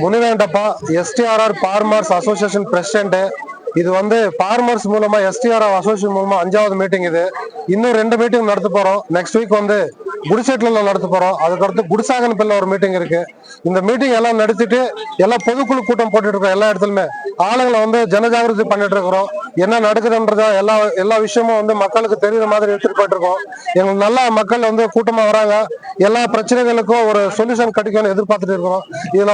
முனிவேண்டப்பா STRR farmers association president. இது farmers மூலமா STRR association மூலமா 5வது மீட்டிங். இது இன்னும் 2 மீட்டிங் நடத்த போறோம். நெக்ஸ்ட் வீக் குடிசெட்ல நடத்த போறோம். அதுக்கடுத்து குடிசாகன் பிள்ளை ஒரு மீட்டிங் இருக்கு. இந்த மீட்டிங் எல்லாம் நடத்திட்டு எல்லாம் பொதுக்குழு கூட்டம் போட்டுட்டு இருக்கோம். எல்லா இடத்துலயுமே ஆளுங்களை ஜனஜாகிருதி பண்ணிட்டு இருக்கிறோம். என்ன நடக்குதுன்றத எல்லா விஷயமும் மக்களுக்கு தெரியுற மாதிரி எடுத்துட்டு போயிட்டு இருக்கோம். எங்களுக்கு நல்லா மக்கள் கூட்டமா வராங்க. எல்லா பிரச்சனைகளுக்கும் ஒரு சொல்யூஷன் கிடைக்கும்னு எதிர்பார்த்துட்டு இருக்கிறோம். இதுல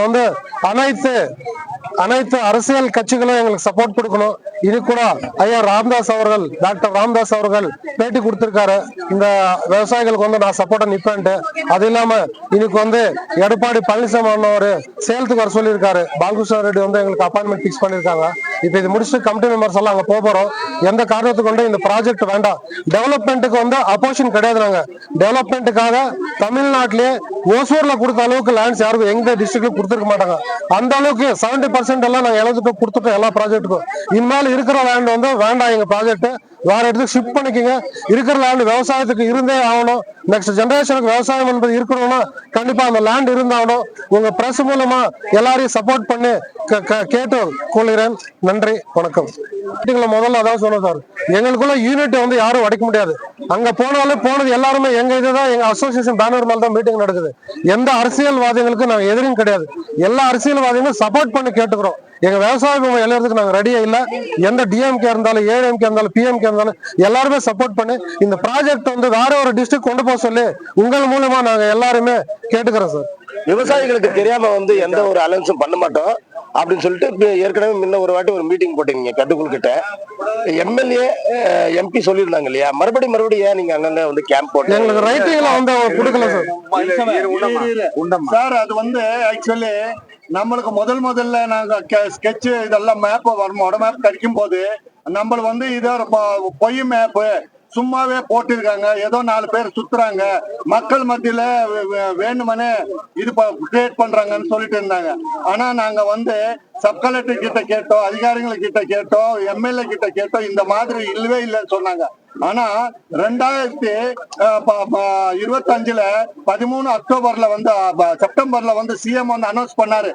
அனைத்து அரசியல் கட்சிகளும் எங்களுக்கு சப்போர்ட் கொடுக்கணும். இது கூட ஐயா ராமதாஸ் அவர்கள், டாக்டர் ராமதாஸ் அவர்கள் பேட்டி கொடுத்திருக்காரு. இந்த விவசாயிகளுக்கு நான் சப்போர்ட்டா நிப்பேன்ட்டு. அது இல்லாம இன்னைக்கு எடப்பாடி பழனிசாமி ஒரு சேலத்துக்கு வர சொல்லியிருக்காரு. பாலகிருஷ்ண ரெட்டி எங்களுக்கு அப்பாயின்மெண்ட் பிக்ஸ் பண்ணிருக்காங்க. இப்ப இது முடிச்சுட்டு கமிட்டி மெம்பர்ஸ் எல்லாம் அங்க போறோம். எந்த காரணத்துக்கு இந்த ப்ராஜெக்ட் வேண்டாம். டெவலப்மெண்ட்டுக்கு அப்போசிஷன் கிடையாது. நாங்க டெவலப்மெண்ட்டுக்காக தமிழ்நாட்டிலேயே ஓசூர்ல கொடுத்த அளவுக்கு லேண்ட்ஸ் யாருக்கும் எங்க டிஸ்ட்ரிக்ட்ல கொடுத்துருக்க மாட்டாங்க. அந்த அளவுக்கு 70% எல்லாம் நாங்க எழுதிட்டு கொடுத்துட்டோம் எல்லா ப்ராஜெக்ட்டுக்கும். இனிமேல் இருக்கிற லேண்ட் வேண்டாம், எங்க ப்ராஜெக்ட் வேற இடத்துக்கு ஷிஃப்ட் பண்ணிக்கங்க. இருக்கிற லேண்ட் விவசாயத்துக்கு இருந்தே ஆகணும். நெக்ஸ்ட் ஜெனரேஷனுக்கு விவசாயம் என்பது இருக்கணும்னா கண்டிப்பா அந்த லேண்ட் இருந்தாகணும். உங்க பிரஸ் மூலமா எல்லாரையும் சப்போர்ட் பண்ணி கேட்டு கொள்கிறேன். நன்றி, வணக்கம். முதல்ல அதான் சொன்னேன் சார், எங்களுக்குள்ள யூனிட் யாரும் உடைக்க முடியாது. அங்க போனது எல்லாருமே எங்க இதுதான், எங்க அசோசியேஷன் பேனர் மேல தான் மீட்டிங் நடக்குது. எந்த அரசியல்வாதிகளுக்கு நாங்க எதிரும் கிடையாது. எல்லா அரசியல்வாதிகளும் சப்போர்ட் பண்ணி கேட்டுக்கிறோம். எங்க விவசாயம் எழுதுறதுக்கு நாங்க ரெடியா இல்ல. எந்த DMK இருந்தாலும், AMK இருந்தாலும், PMK இருந்தாலும் எல்லாருமே சப்போர்ட் பண்ணி இந்த ப்ராஜெக்ட் வேற ஒரு டிஸ்ட்ரிக்ட் கொண்டு போக சொல்லி உங்கள் மூலமா நாங்க எல்லாருமே கேட்டுக்கிறோம் சார். விவசாயிகளுக்கு தெரியாம எந்த ஒரு அலன்ஸும் பண்ண மாட்டோம் அப்படின்னு சொல்லிட்டு ஏற்கனவே முன்ன ஒரு வாட்டி ஒரு மீட்டிங் போட்டீங்க கட்டுக்குள் கிட்ட. MLA MP சொல்லியிருந்தாங்க இல்லையா, மறுபடியும் ஏன் நீங்க அங்க கேம்ப் போட்டு எங்களுக்கு ரைட்டிங்ல கொடுக்கல சார்? அது ஆக்சுவலி நம்மளுக்கு முதல்ல நாங்க ஸ்கெட்ச் இதெல்லாம் மேப் வட மேப் கிடைக்கும் போது நம்ம இத பொய் மேப்பு சும்மாவே போட்டிருக்காங்க. ஏதோ 4 பேர் சுத்துறாங்க, மக்கள் மத்தியில வேணுமனே இது கிரியேட் பண்றாங்கன்னு சொல்லிட்டு இருந்தாங்க. ஆனா நாங்க சப் கலெக்டர் கிட்ட கேட்டோம், அதிகாரிகள் கிட்ட கேட்டோம், MLA கிட்ட கேட்டோம். இந்த மாதிரி இல்லவே இல்லைன்னு சொன்னாங்க. ஆனா 2025 13 அக்டோபர்ல செப்டம்பர்ல CM அனௌன்ஸ் பண்ணாரு.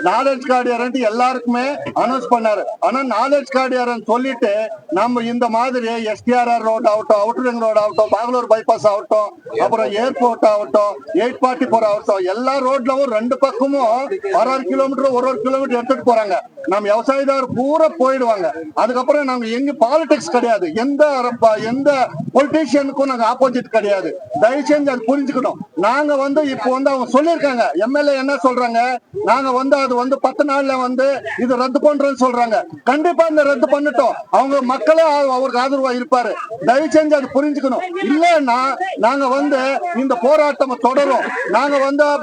நாலேஜ் கார்டு எல்லாருக்குமே அனௌன்ஸ் பண்ணாரு. ஆனா நாலேஜ் கார்டு சொல்லிட்டு நம்ம இந்த மாதிரி STRR ரோட் ஆகட்டும், அவுட்டர் ரிங் ரோட் ஆகட்டும், பாகலூர் பைபாஸ் ஆகட்டும், அப்புறம் ஏர்போர்ட் ஆகட்டும், 844 ஆகட்டும், எல்லா ரோட்லவும் 2 பக்கமும் 1 கிலோமீட்டர் 1 கிலோமீட்டர் எடுத்துட்டு போறாங்க. நம்ம விவசாயிதார் பூரா போயிடுவாங்க. அதுக்கப்புறம் நாங்க எங்க பாலிடிக்ஸ் கிடையாது, எந்த பொலிட்டீஷியனுக்கும் நாங்க ஆப்போசிட் கிடையாது. தயவு செஞ்சு அது புரிஞ்சுக்கணும். நாங்க இப்போ அவங்க சொல்லியிருக்காங்க, MLA என்ன சொல்றாங்க, நாங்க அது 10 நாள்ல இது ரத்து பண்றோம்னு சொல்றாங்க. கண்டிப்பா இந்த ரத்து பண்ணிட்டோம், அவங்க மக்களே அவருக்கு ஆதரவா இருப்பாரு. தயவு செஞ்சு அது புரிஞ்சுக்கணும். இல்லன்னா நாங்க இந்த போராட்டம் தொடரும். நாங்க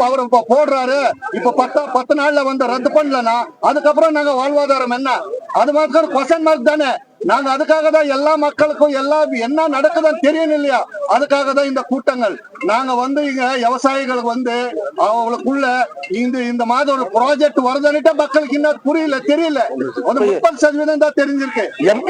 அவர் போடுறாரு, இப்ப 10 நாள்ல ரத்து பண்ணலன்னா அதுக்கப்புறம் நாங்க வாழ்வாதாரம் என்ன? அது மாதிரி கொஸ்டின் மார்க் தானே. நாங்க அதுக்காக தான் எல்லா மக்களுக்கும் என்ன நடக்குதுன்னு தெரியணும் இல்லையா, அதுக்காக தான் இந்த கூட்டங்கள். நாங்க இங்க விவசாயிகளுக்கு அவங்களுக்குள்ள இந்த மாதிரி ஒரு ப்ராஜெக்ட் வருதுன்னுட்டு மக்களுக்கு இன்னும் புரியல, தெரியல. 30% தான் தெரிஞ்சிருக்கு. MP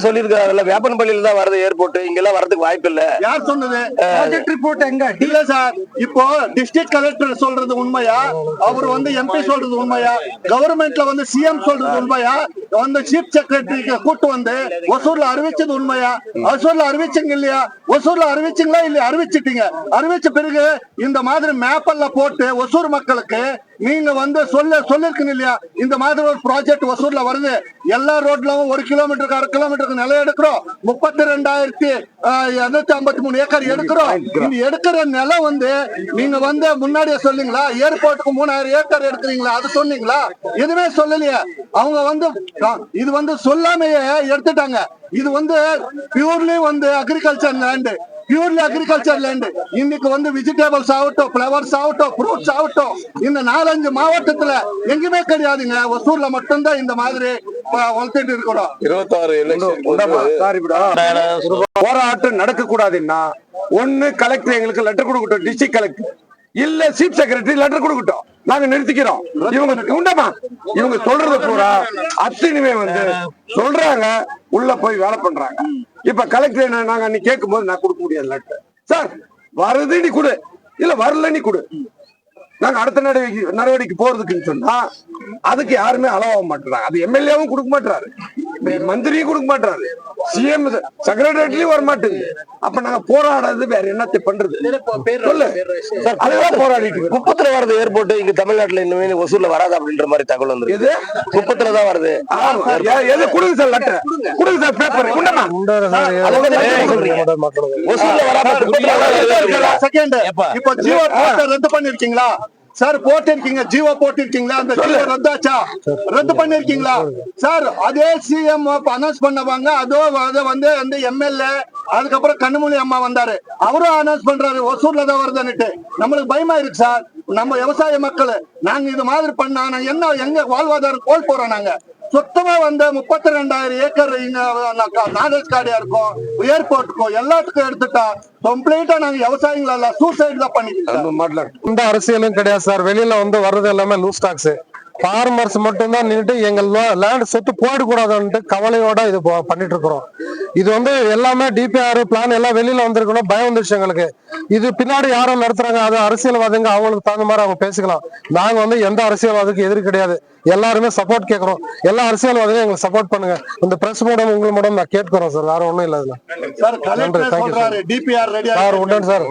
சொல்லிருக்காருல்ல, வேப்பன்பள்ளியில தான் வருது ஏர்போர்ட், இங்க எல்லாம் வரதுக்கு வாய்ப்பு இல்ல. யார் சொன்னது? ப்ராஜெக்ட் ரிப்போர்ட் எங்க? இல்ல சார், இப்போ டிஸ்ட்ரிக்ட் கலெக்டர் சொல்றது உண்மையா, அவர் MP சொல்றது உண்மையா, கவர்மெண்ட் CM சொல்றது உண்மையா, சீஃப் செக்ரட்டரி கூட்டு ஒசூர்ல அறிவிச்சது உண்மையா? ஒசூர்ல அறிவிச்சீங்க இல்லையா? ஒசூர்ல அறிவிச்சீங்களா இல்லையா? அறிவிச்சிட்டீங்க. அறிவிச்ச பிறகு இந்த மாதிரி மேப் எல்லாம் போட்டு ஒசூர் மக்களுக்கு நீங்க சொல்லிருக்கீங்க இல்லையா, இந்த மாதிரி ஒரு ப்ராஜெக்ட் ஒசூர்ல வருது, எல்லா ரோட்லவும் 1 கிலோமீட்டருக்கு 1/2 கிலோமீட்டருக்கு நிலம் எடுக்கிறோம், 32,253 ஏக்கர் எடுக்கிறோம். இந்த எடுக்கிற நிலம் நீங்க முன்னாடியே சொல்லுங்களா? ஏர்போர்ட்டுக்கு 3000 ஏக்கர் எடுக்கிறீங்களா? அது சொன்னீங்களா? எதுவுமே சொல்லலையே. அவங்க இது சொல்லாமையே எடுத்துட்டாங்க. இது purely agriculture land, purely agriculture land. இன்னைக்கு வெஜிடபிள்ஸ் ஆகட்டும், பிளவர்ஸ் ஆகட்டும், ஃப்ரூட்ஸ் ஆகட்டும், இந்த 4-5 மாவட்டத்துல எங்குமே கிடையாதுங்க. ஒசூர்ல மட்டும்தான் இந்த மாதிரி வளர்த்துட்டு இருக்கிறோம். 26 போராட்டம் நடக்க கூடாதுன்னா ஒண்ணு கலெக்டர் எங்களுக்கு லெட்டர் கொடுக்கட்டும், டிஸ்ட்ரிக்ட் கலெக்டர் இல்ல சீஃப் செக்ரட்டரி லெட்டர் கொடுக்கட்டும், நாங்க நிறுத்திக்கிறோம். இவங்க சொல்றது பூரா அத்தனையுமே சொல்றாங்க, உள்ள போய் வேலை பண்றாங்க. இப்ப கலெக்டர் நாங்க அன்னைக்கு கேட்கும் போது நான் கொடுக்க முடியாது லெட்டர். சார் வருது நீ கொடு, இல்ல வரல நீ கொடு, நாங்க அடுத்த நடவடிக்கை போறதுக்குன்னு சொன்னா அதுக்கு யாருமே அளவாக மாட்டாங்க. அது எம்எல்ஏவும் கொடுக்க மாட்டாரு, மந்திரியும் கொடுக்க மாட்டாரு, சிஎம் செக்ரட்டரியேட்லயும் வர மாட்டேங்குது. அப்ப நாங்க போராடாது வேற என்னத்தை பண்றது சொல்லு. அதுதான் போராடிட்டு இருக்கோம். குப்பத்துல வரது ஏர்போர்ட் இங்க தமிழ்நாட்டுல இன்னுமே ஒசூர்ல வராது அப்படின்ற மாதிரி தகவல் வந்து எது குப்பத்துல தான் வருது. எது கொடுங்க சார், லெட்டர் கொடுங்க சார், பேப்பர் உண்டமா ஒசூர்ல வராம செகண்ட் இப்போ ஜியோ போர்ட்டல் ரத்து பண்ணிருக்கீங்களா சார்? போட்டிருக்கீங்க, ஜியோ போட்டிருக்கீங்களா? அந்த ஜியோ ரத்தாச்சா? ரத்து பண்ணிருக்கீங்களா சார்? அதே சிஎம் அனௌன்ஸ் பண்ணவாங்க, அதை வந்து அந்த எம்எல்ஏ அதுக்கப்புறம் கண்ணுமொழி அம்மா வந்தாரு, அவரும் அனௌன்ஸ் பண்றாரு ஒசூர்ல தான் வருதுன்னுட்டு. நம்மளுக்கு பயமா இருக்கு சார். நம்ம விவசாய மக்கள் நாங்க இது மாதிரி பண்ணா என்ன எங்க வாழ்வாதாரம் கோல் போறோம். நாங்க சுத்தமா வந்து 32,000 ஏக்கர் இங்க நாலேஜ் கார்டியா இருக்கும், ஏர்போர்ட்டுக்கும் எல்லாத்துக்கும் எடுத்துட்டா கம்ப்ளீட்டா நாங்க விவசாயிகள் சூசைட் தான் பண்ணிக்கிறோம். இந்த அரசியலும் கிடையாது சார். வெளியில வந்து வர்றது எல்லாமே லூஸ் டாக்ஸ். ஃபார்மர்ஸ் மட்டும்தான் நின்றுட்டு எங்க லேண்ட் சொத்து போயிடக்கூடாதுன்ட்டு கவலையோட இது பண்ணிட்டு இருக்கிறோம். இது வந்து எல்லாமே டிபிஆர் பிளான் எல்லாம் வெளியில வந்திருக்கணும், பயம் வந்துருச்சு எங்களுக்கு. இது பின்னாடி யாரும் நடத்துறாங்க, அது அரசியல்வாதிங்க, அவங்களுக்கு தகுந்த மாதிரி அவங்க பேசிக்கலாம். நாங்க வந்து எந்த அரசியல்வாதிக்கு எதிரி கிடையாது, எல்லாருமே சப்போர்ட் கேட்கறோம். எல்லா அரசியல்வாதிகளும் எங்களுக்கு சப்போர்ட் பண்ணுங்க. இந்த பிரஸ் மூலம் உங்களுக்கு மூலம் நான் கேட்கிறோம் சார், வேற ஒண்ணும் இல்ல. சார் கலெக்டர் சொல்றாரு டிபிஆர் ரெடியா சார் உடன் சார்.